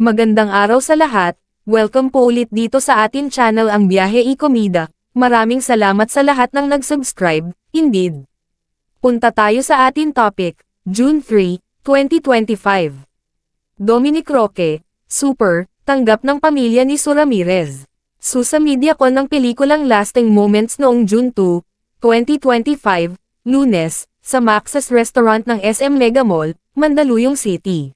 Magandang araw sa lahat, welcome po ulit dito sa atin channel ang Biyahe y Komida. Maraming salamat sa lahat ng nag-subscribe, indeed. Punta tayo sa atin topic, June 3, 2025. Dominic Roque, super, tanggap ng pamilya ni Su Ramirez. Sa media ko ng pelikulang Lasting Moments noong June 2, 2025, Lunes, sa Max's Restaurant ng SM Mega Mall, Mandaluyong City.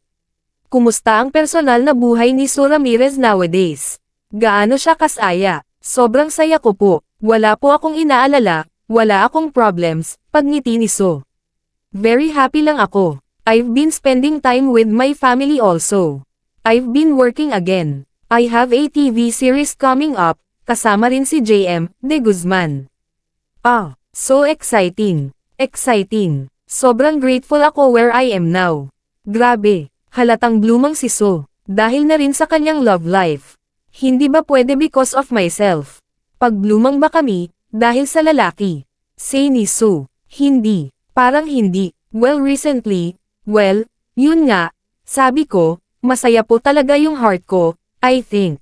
Kumusta ang personal na buhay ni Su Ramirez nowadays? Gaano siya kasaya? Sobrang saya ko po. Wala po akong inaalala, wala akong problems, pagngiti ni Su. Very happy lang ako. I've been spending time with my family also. I've been working again. I have a TV series coming up, kasama rin si JM De Guzman. So exciting. Exciting. Sobrang grateful ako where I am now. Grabe. Halatang blumang si Su, dahil na rin sa kanyang love life. Hindi ba pwede because of myself? Pag blumang ba kami, dahil sa lalaki? Say ni Su, hindi, parang hindi. Well recently, yun nga, sabi ko, masaya po talaga yung heart ko, I think.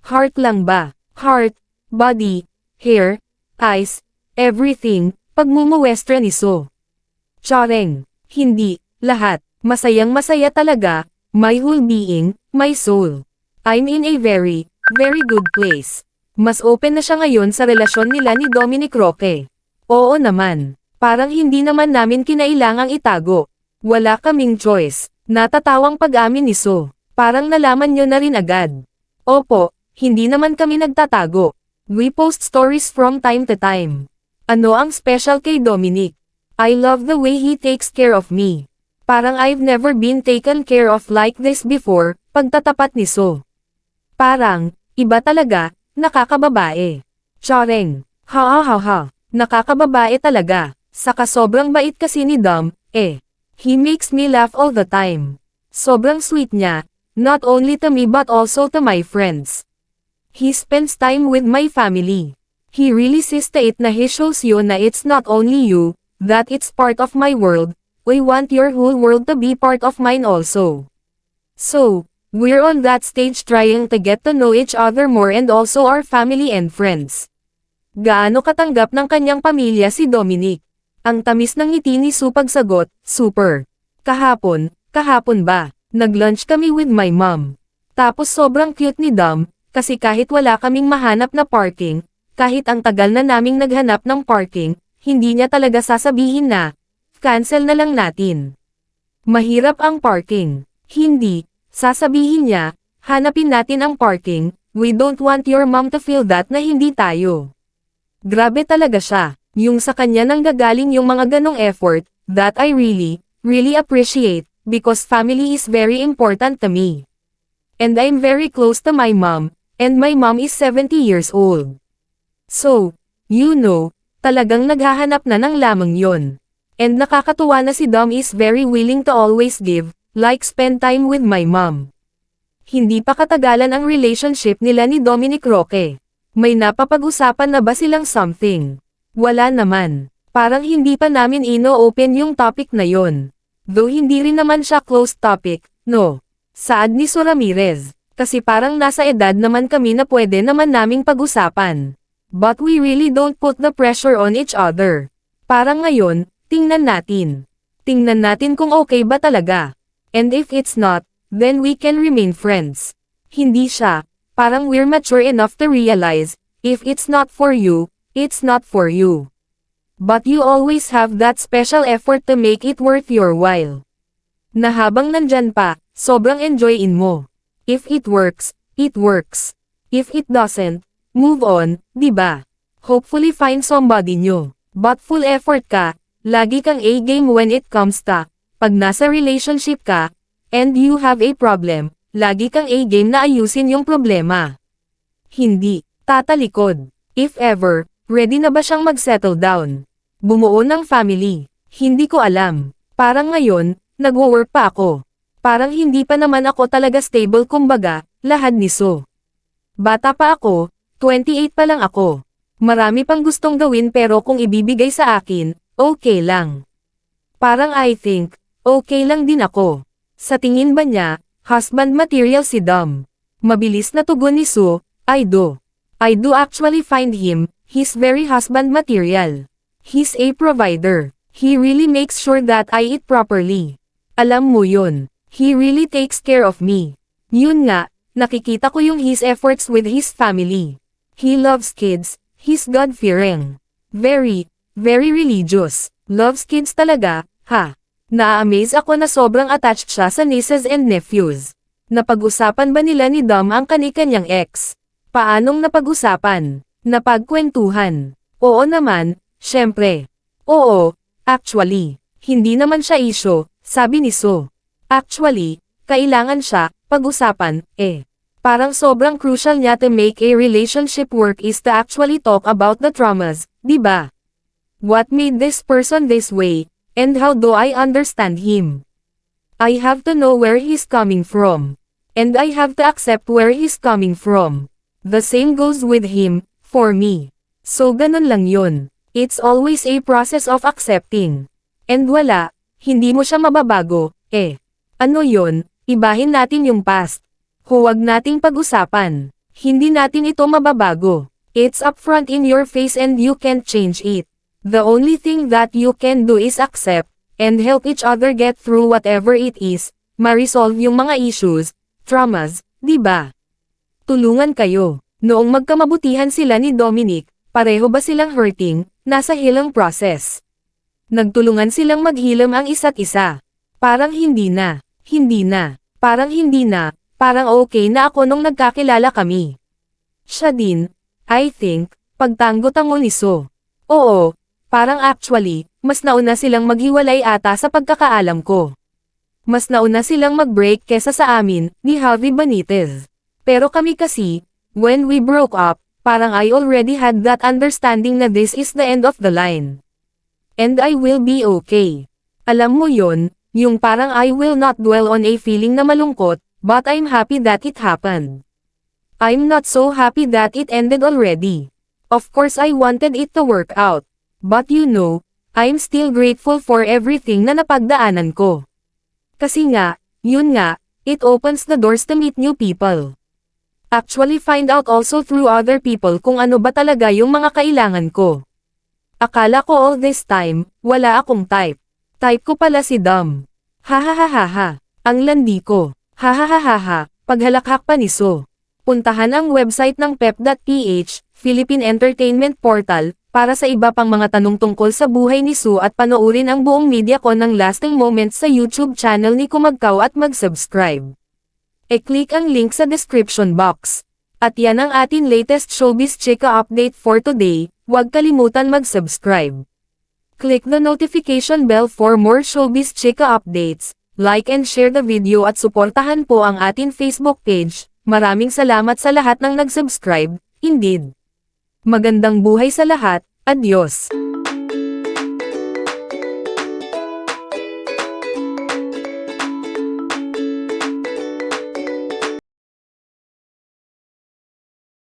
Heart lang ba? Heart, body, hair, eyes, everything, pagmumuwestra ni Su. Chareng, hindi, lahat. Masayang masaya talaga, my whole being, my soul. I'm in a very, very good place. Mas open na siya ngayon sa relasyon nila ni Dominic Roque. Oo naman, parang hindi naman namin kinailangang itago. Wala kaming choice, natatawang pag-amin ni Su. Parang nalaman nyo na rin agad. Opo, hindi naman kami nagtatago. We post stories from time to time. Ano ang special kay Dominic? I love the way he takes care of me. Parang I've never been taken care of like this before, pagtatapat ni Su. Parang, iba talaga, nakakababae. Chareng, ha, nakakababae talaga, saka sobrang bait kasi ni Dom, He makes me laugh all the time. Sobrang sweet niya, not only to me but also to my friends. He spends time with my family. He really sees to it na he shows you na it's not only you, that it's part of my world. We want your whole world to be part of mine also. So, we're on that stage trying to get to know each other more and also our family and friends. Gaano katanggap ng kanyang pamilya si Dominic? Ang tamis ng ngiti ni Su pagsagot, super. Kahapon ba? Nag-lunch kami with my mom. Tapos sobrang cute ni Dom, kasi kahit wala kaming mahanap na parking, kahit ang tagal na naming naghanap ng parking, hindi niya talaga sasabihin na, cancel na lang natin. Mahirap ang parking. Hindi, sasabihin niya, hanapin natin ang parking, we don't want your mom to feel that na hindi tayo. Grabe talaga siya, yung sa kanya nang gagaling yung mga ganong effort, that I really, really appreciate, because family is very important to me. And I'm very close to my mom, and my mom is 70 years old. So, talagang naghahanap na ng lamang yon. And nakakatuwa na si Dom is very willing to always give, like spend time with my mom. Hindi pa katagalan ang relationship nila ni Dominic Roque. May napapag-usapan na ba silang something? Wala naman. Parang hindi pa namin ino-open yung topic na yon. Though hindi rin naman siya closed topic, no. Saad ni Su Ramirez. Kasi parang nasa edad naman kami na pwede naman naming pag-usapan. But we really don't put the pressure on each other. Parang ngayon, tingnan natin. Tingnan natin kung okay ba talaga. And if it's not, then we can remain friends. Hindi siya, parang we're mature enough to realize, if it's not for you, it's not for you. But you always have that special effort to make it worth your while. Na habang nandyan pa, sobrang enjoyin mo. If it works, it works. If it doesn't, move on, diba? Hopefully find somebody new. But full effort ka. Lagi kang A-game when it comes to, pag nasa relationship ka, and you have a problem, lagi kang A-game na ayusin yung problema. Hindi, tatalikod. If ever, ready na ba siyang mag-settle down? Bumuo ng family? Hindi ko alam. Parang ngayon, nagwo-work pa ako. Parang hindi pa naman ako talaga stable kumbaga, lahad ni Su. Bata pa ako, 28 pa lang ako. Marami pang gustong gawin pero kung ibibigay sa akin, okay lang. Parang I think, okay lang din ako. Sa tingin ba niya, husband material si Dom. Mabilis na tugon ni Sue, I do actually find him, he's very husband material. He's a provider. He really makes sure that I eat properly. Alam mo yun, he really takes care of me. Yun nga, nakikita ko yung his efforts with his family. He loves kids, he's God-fearing. Very religious. Loves kids talaga, ha? Na-amaze ako na sobrang attached siya sa nieces and nephews. Napag-usapan ba nila ni Dom ang kani-kanyang ex? Paanong napag-usapan? Napagkwentuhan? Oo naman, syempre. Oo, actually, hindi naman siya issue, sabi ni Sue. Actually, kailangan siya, pag-usapan, Parang sobrang crucial niya to make a relationship work is to actually talk about the traumas, di ba? What made this person this way, and how do I understand him? I have to know where he's coming from. And I have to accept where he's coming from. The same goes with him, for me. So ganun lang yun. It's always a process of accepting. And wala, hindi mo siya mababago, Ano yun, ibahin natin yung past. Huwag nating pag-usapan. Hindi natin ito mababago. It's upfront in your face and you can't change it. The only thing that you can do is accept, and help each other get through whatever it is, ma-resolve yung mga issues, traumas, di ba? Tulungan kayo. Noong magkamabutihan sila ni Dominic, pareho ba silang hurting, nasa healing process? Nagtulungan silang maghilom ang isa't isa. Parang hindi na, parang hindi na, parang okay na ako nung nagkakilala kami. Siya din, I think, pagtango-tango ni Sue. Oo, parang actually, mas nauna silang maghiwalay ata sa pagkakaalam ko. Mas nauna silang mag-break kesa sa amin, ni Javi Benitez. Pero kami kasi, when we broke up, parang I already had that understanding na this is the end of the line. And I will be okay. Alam mo yon, yung parang I will not dwell on a feeling na malungkot, but I'm happy that it happened. I'm not so happy that it ended already. Of course I wanted it to work out. But you know, I'm still grateful for everything na napagdaanan ko. Kasi nga, yun nga, it opens the doors to meet new people. Actually find out also through other people kung ano ba talaga yung mga kailangan ko. Akala ko all this time, wala akong type. Type ko pala si Dom. Hahahaha, ang landi ko. Hahahaha, paghalakhak pa ni Sue. Puntahan ang website ng pep.ph, Philippine Entertainment Portal, para sa iba pang mga tanong tungkol sa buhay ni Sue at panoorin ang buong media ko ng Lasting Moments sa YouTube channel ni Kumagkaw at mag-subscribe. E-click ang link sa description box. At yan ang ating latest showbiz chika update for today, huwag kalimutan mag-subscribe. Click the notification bell for more showbiz chika updates, like and share the video at suportahan po ang ating Facebook page. Maraming salamat sa lahat ng nag-subscribe, indeed. Magandang buhay sa lahat, adios.